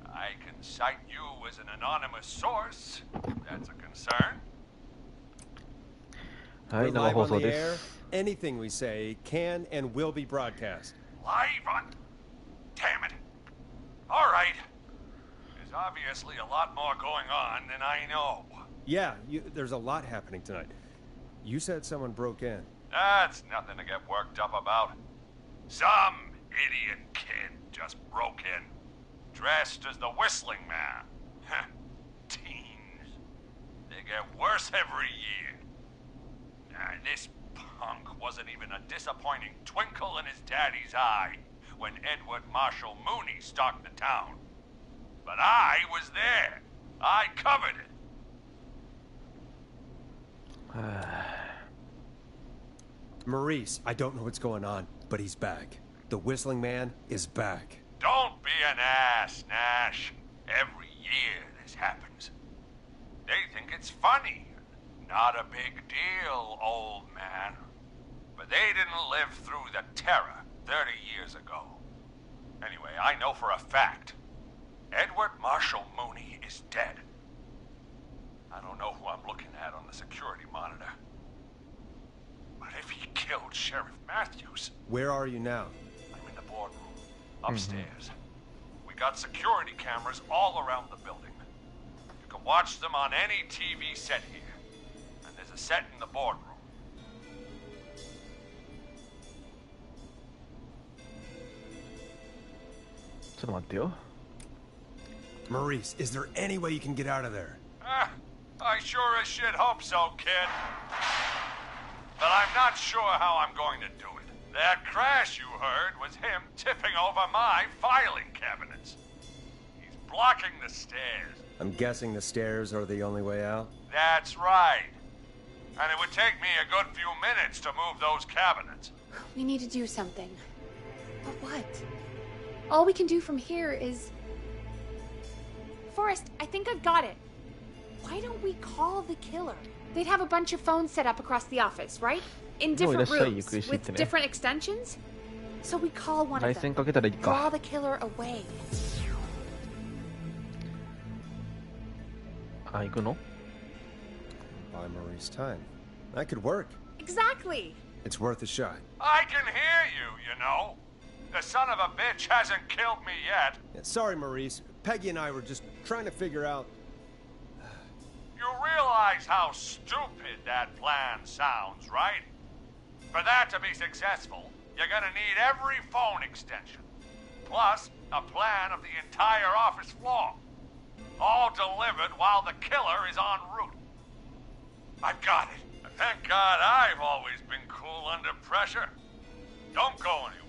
I can cite you as an anonymous source, if that's a concern. We're live on the air. Anything we say can and will be broadcast. Live on? Damn it. All right. There's obviously a lot more going on than I know. Yeah, there's a lot happening tonight. You said someone broke in. That's nothing to get worked up about. Some idiot kid just broke in, dressed as the Whistling Man. Teens. They get worse every year. This punk wasn't even a disappointing twinkle in his daddy's eye when Edward Marshall Mooney stalked the town. But I was there. I covered it. Maurice, I don't know what's going on, but he's back. The Whistling Man is back. Don't be an ass, Nash. Every year this happens. They think it's funny. Not a big deal, old man. But they didn't live through the terror 30 years ago. Anyway, I know for a fact, Edward Marshall Mooney is dead. I don't know who I'm looking at on the security monitor. But if he killed Sheriff Matthews... Where are you now? I'm in the boardroom, upstairs. We got security cameras all around the building. You can watch them on any TV set here. And there's a set in the boardroom. Maurice, is there any way you can get out of there? I sure as shit hope so, kid. But I'm not sure how I'm going to do it. That crash you heard was him tipping over my filing cabinets. He's blocking the stairs. I'm guessing the stairs are the only way out? That's right. And it would take me a good few minutes to move those cabinets. We need to do something. But what? All we can do from here is... Forrest, I think I've got it. Why don't we call the killer? They'd have a bunch of phones set up across the office, right? In different rooms, with different extensions. So we call one of them. Draw the killer away. Buy Maurice time. That could work. Exactly. It's worth a shot. I can hear you, you know. The son of a bitch hasn't killed me yet. Yeah, sorry, Maurice. Peggy and I were just trying to figure out... You realize how stupid that plan sounds, right? For that to be successful, you're gonna need every phone extension. Plus, a plan of the entire office floor. All delivered while the killer is en route. I've got it. And thank God I've always been cool under pressure. Don't go anywhere.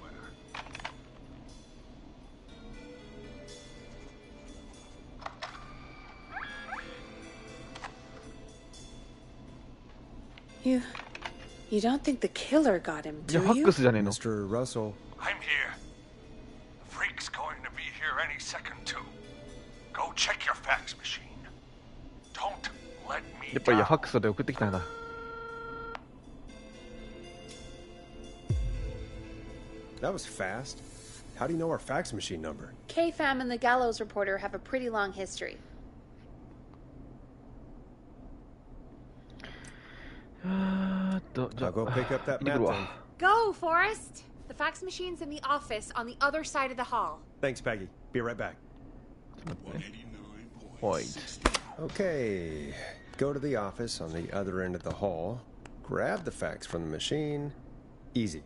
You don't think the killer got him, do you? Mr. Russell. I'm here. The freak's going to be here any second, too. Go check your fax machine. Don't let me down. That was fast. How do you know our fax machine number? K-Fam and the Gallows reporter have a pretty long history. I'll go pick up that map then. Go, Forrest! The fax machine's in the office on the other side of the hall. Thanks, Peggy. Be right back. Point. Okay. Go to the office on the other end of the hall. Grab the fax from the machine. Easy.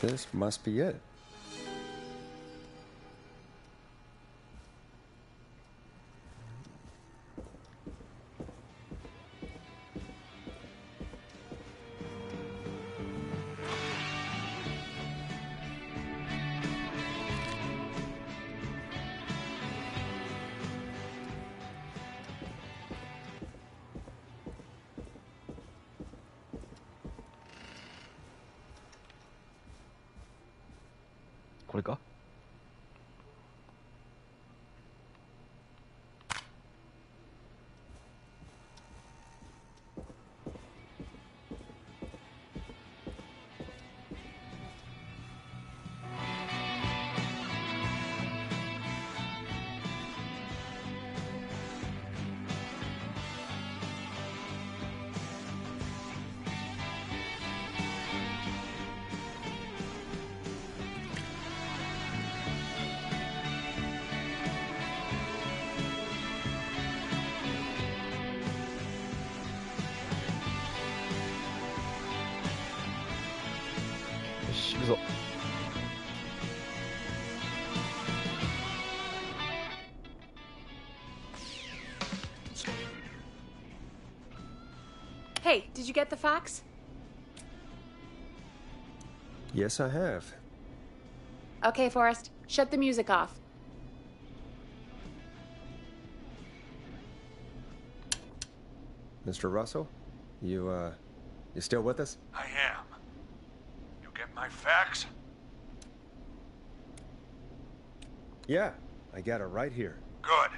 This must be it.これか？よし、行くぞ。Hey, did you get the fax? Yes, I have. Okay, Forrest, shut the music off. Mr. Russell, you still with us? I am. You get my fax? Yeah, I got it right here. Good.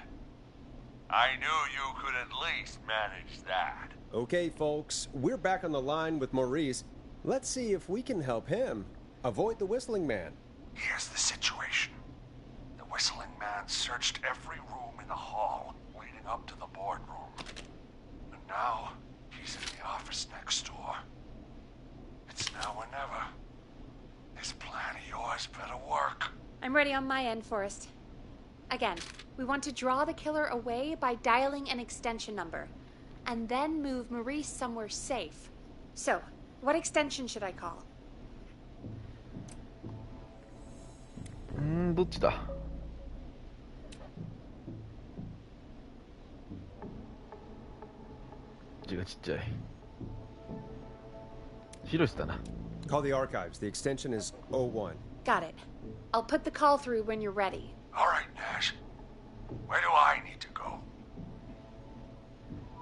I knew you could at least manage that. Okay, folks, we're back on the line with Maurice. Let's see if we can help him avoid the Whistling Man. Here's the situation. The Whistling Man searched every room in the hall leading up to the boardroom. And now, he's in the office next door. It's now or never. This plan of yours better work. I'm ready on my end, Forrest. Again, we want to draw the killer away by dialing an extension number, and then move Maurice somewhere safe. So, what extension should I call? どっちだ？字がちっちゃい。広瀬だな。Call the archives. The extension is 01. Got it. I'll put the call through when you're ready. All right, Nash. Where do I need to go?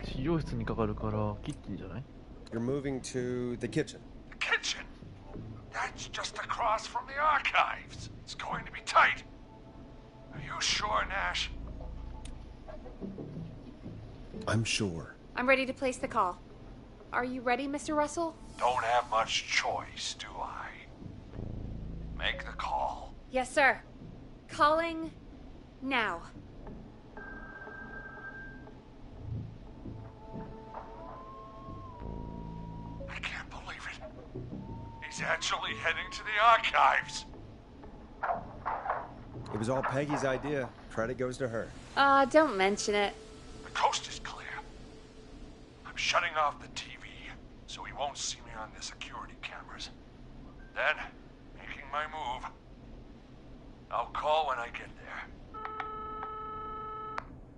治療室にかかるからキッチンじゃない？ You're moving to the kitchen. The kitchen? That's just across from the archives. It's going to be tight. Are you sure, Nash? I'm sure. I'm ready to place the call. Are you ready, Mr. Russell? Don't have much choice, do I? Make the call. Yes, sir. Calling now. I can't believe it. He's actually heading to the archives. It was all Peggy's idea. Credit goes to her. Don't mention it. The coast is clear. I'm shutting off the TV so he won't see me on the security cameras. Then, making my move. I'll call when I get there.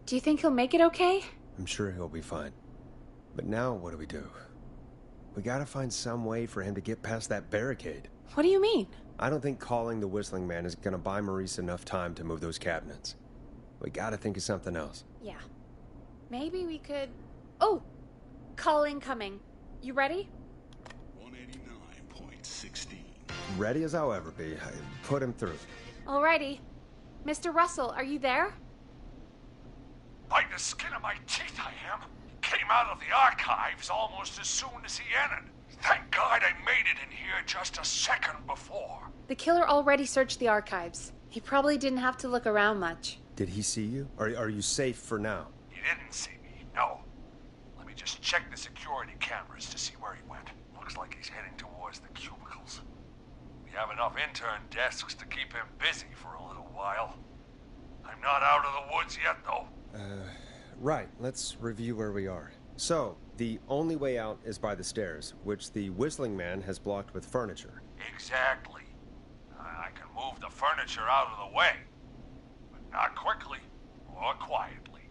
Do you think he'll make it okay? I'm sure he'll be fine. But now what do we do? We gotta find some way for him to get past that barricade. What do you mean? I don't think calling the Whistling Man is gonna buy Maurice enough time to move those cabinets. We gotta think of something else. Yeah. Maybe we could... Oh! Call incoming. You ready? 189.16. Ready as I'll ever be. Put him through. Alrighty. Mr. Russell, are you there? By the skin of my teeth I am. Came out of the archives almost as soon as he entered. Thank God I made it in here just a second before. The killer already searched the archives. He probably didn't have to look around much. Did he see you? Are you safe for now? He didn't see me, no. Let me just check the security cameras to see where he went. Looks like he's heading towards the cubicles. We have enough intern desks to keep him busy for a little while. I'm not out of the woods yet, though. Right. Let's review where we are. So, the only way out is by the stairs, which the whistling man has blocked with furniture. Exactly. I can move the furniture out of the way, but not quickly or quietly.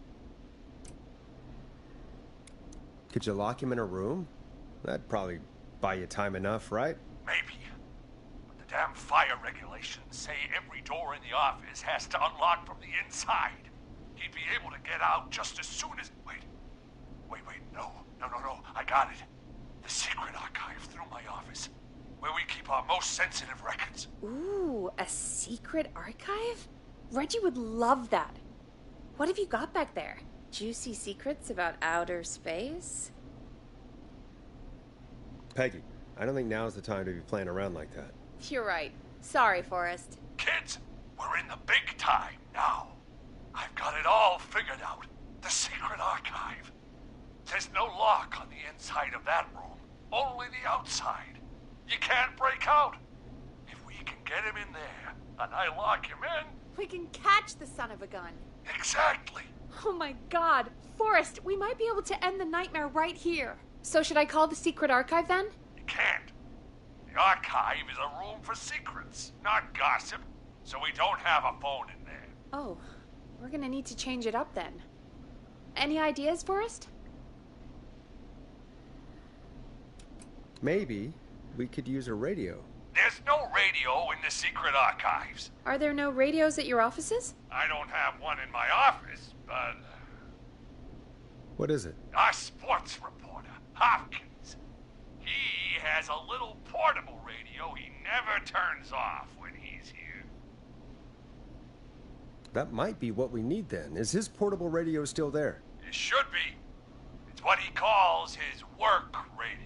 Could you lock him in a room? That'd probably buy you time enough, right? Maybe. But the damn fire regulations say every door in the office has to unlock from the inside. He'd be able to get out just as soon as... Wait, no. I got it. The secret archive through my office, where we keep our most sensitive records. Ooh, a secret archive? Reggie would love that. What have you got back there? Juicy secrets about outer space? Peggy, I don't think now's the time to be playing around like that. You're right. Sorry, Forrest. Kids, we're in the big time now. I've got it all figured out. The secret archive. There's no lock on the inside of that room, only the outside. You can't break out. If we can get him in there, and I lock him in... We can catch the son of a gun. Exactly. Oh my God. Forrest, we might be able to end the nightmare right here. So should I call the secret archive then? You can't. The archive is a room for secrets, not gossip, so we don't have a phone in there. Oh, we're gonna need to change it up then. Any ideas, Forrest? Maybe we could use a radio. There's no radio in the secret archives. Are there no radios at your offices? I don't have one in my office, but... What is it? Our sports reporter, Hopkins. He has a little portable radio he never turns off when he's here. That might be what we need then. Is his portable radio still there? It should be. It's what he calls his work radio.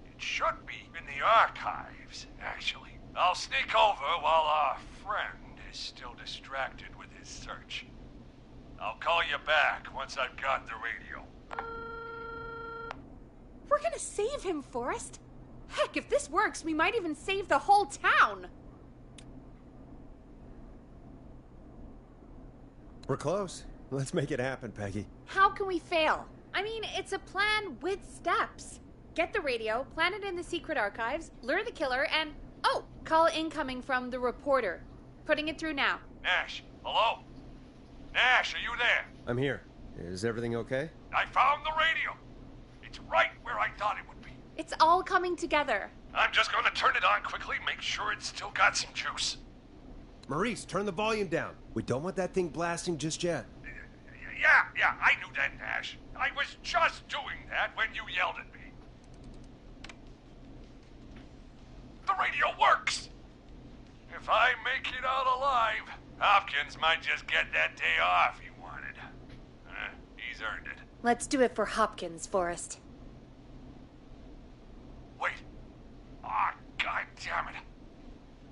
It should be in the archives, actually. I'll sneak over while our friend is still distracted with his search. I'll call you back once I've got the radio. We're gonna save him, Forrest. Heck, if this works, we might even save the whole town. We're close. Let's make it happen, Peggy. How can we fail? I mean, it's a plan with steps. Get the radio, plant it in the secret archives, lure the killer, and... Oh! Call incoming from the reporter. Putting it through now. Nash, hello? Nash, are you there? I'm here. Is everything okay? I found the radio. It's right where I thought it would be. It's all coming together. I'm just gonna turn it on quickly, make sure it's still got some juice. Maurice, turn the volume down. We don't want that thing blasting just yet. Yeah, I knew that, Nash. I was just doing that when you yelled at me. The radio works! If I make it out alive, Hopkins might just get that day off he wanted. He's earned it. Let's do it for Hopkins, Forrest. Wait. Ah, God damn it.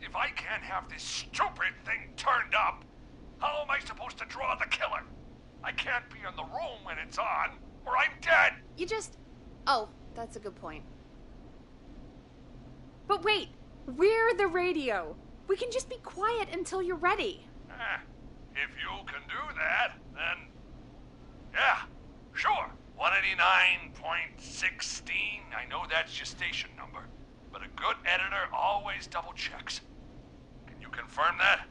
If I can't have this stupid thing turned up, how am I supposed to draw the killer? I can't be in the room when it's on, or I'm dead. You just... Oh, that's a good point. But wait, we're the radio. We can just be quiet until you're ready. If you can do that, then... Yeah, sure. 189.16. I know that's your station number, but a good editor always double checks. Can you confirm that?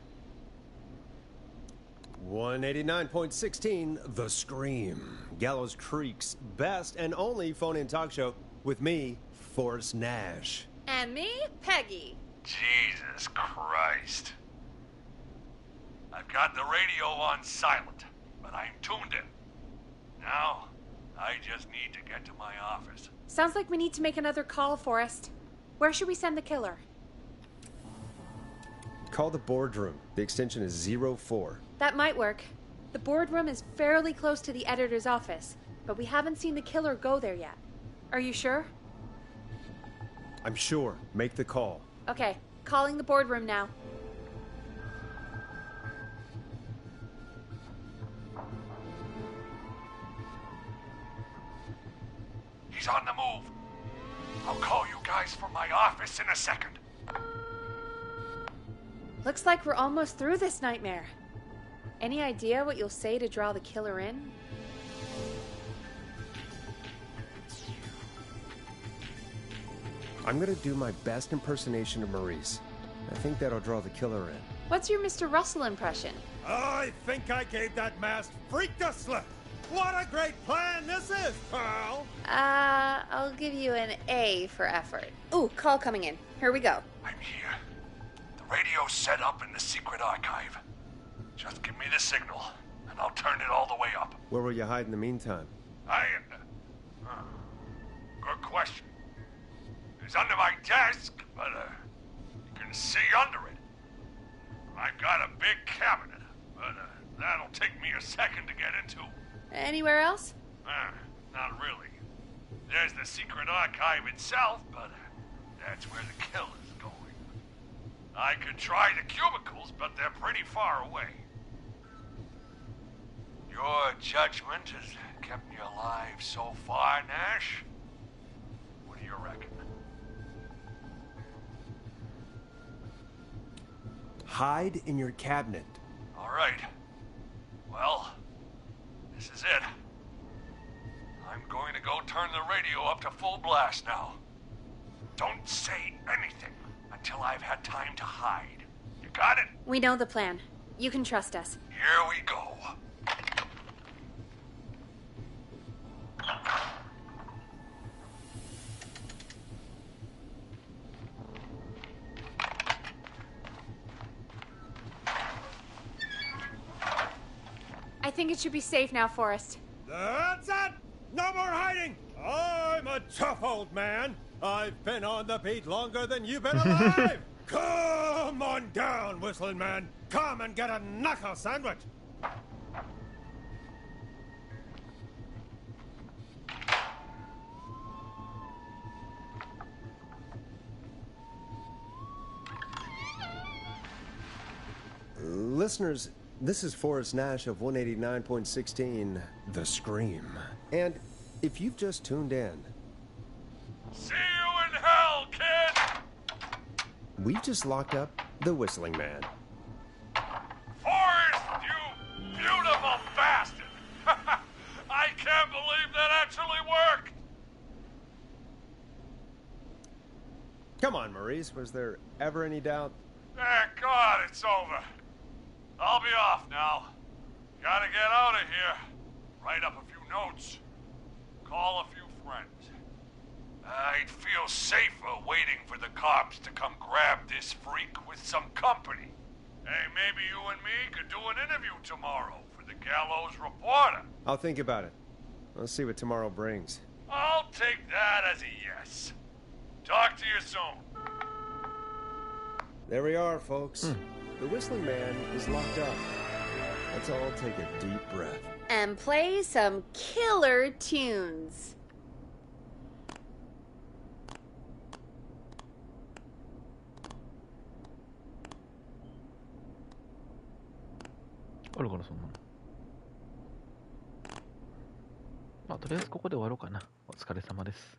189.16, The Scream. Gallows Creek's best and only phone-in talk show with me, Forrest Nash. And me, Peggy. Jesus Christ. I've got the radio on silent, but I'm tuned in. Now, I just need to get to my office. Sounds like we need to make another call, Forrest. Where should we send the killer? Call the boardroom. The extension is 04. That might work. The boardroom is fairly close to the editor's office, but we haven't seen the killer go there yet. Are you sure? I'm sure. Make the call. Okay, calling the boardroom now. He's on the move. I'll call you guys from my office in a second. Looks like we're almost through this nightmare. Any idea what you'll say to draw the killer in? I'm gonna do my best impersonation of Maurice. I think that'll draw the killer in. What's your Mr. Russell impression? I think I gave that masked freak the slip. What a great plan this is, pal! I'll give you an A for effort. Ooh, call coming in. Here we go. I'm here. The radio's set up in the secret archive. Just give me the signal, and I'll turn it all the way up. Where will you hide in the meantime? Good question. It's under my desk, but you can see under it. I've got a big cabinet, but that'll take me a second to get into. Anywhere else? Not really. There's the secret archive itself, but that's where the killer's going. I could try the cubicles, but they're pretty far away. Your judgment has kept me alive so far, Nash. What do you reckon? Hide in your cabinet. All right. Well, this is it. I'm going to go turn the radio up to full blast now. Don't say anything until I've had time to hide. You got it? We know the plan. You can trust us. Here we go. I think it should be safe now, Forrest. That's it! No more hiding! I'm a tough old man. I've been on the beat longer than you've been alive! Come on down, Whistling Man. Come and get a knuckle sandwich. Listeners, this is Forrest Nash of 189.16, The Scream. And if you've just tuned in, See you in hell, kid! we've just locked up the Whistling Man. Forrest, you beautiful bastard! I can't believe that actually worked! Come on, Maurice, was there ever any doubt? Thank God it's over. I'll be off now. Gotta get out of here. Write up a few notes. Call a few friends. I'd feel safer waiting for the cops to come grab this freak with some company. Hey, maybe you and me could do an interview tomorrow for the Gallows Reporter. I'll think about it. Let's see what tomorrow brings. I'll take that as a yes. Talk to you soon. There we are, folks. The Whistling Man is locked up. Let's all take a deep breath. And play some killer tunes.あるからそんなの。まあとりあえずここで終わろうかな。お疲れ様です。